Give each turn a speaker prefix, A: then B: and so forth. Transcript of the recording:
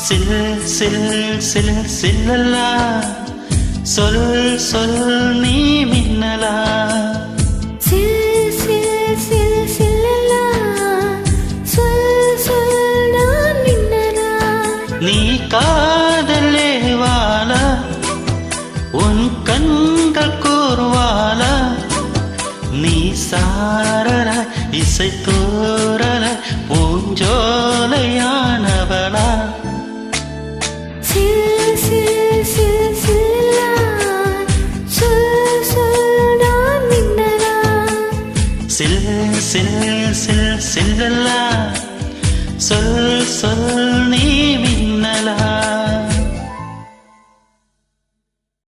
A: சில் சில் சில் சில்லலா சொல் சொல் நீ மின்னலா
B: சில் சில் சில் சில்லலா சொல் சொல் நான் மின்னலா
A: நீ காதலே வாழா உன் கண்கள் கூர்வாளா நீ சாரல இசை தூரல பூஞ்சோலையானவளா
B: சில் சில் சில் சில்லலா சொல் சொல் நான் மின்னலா
A: சில் சில் சில் சில்லலா சொல் சொல் நீ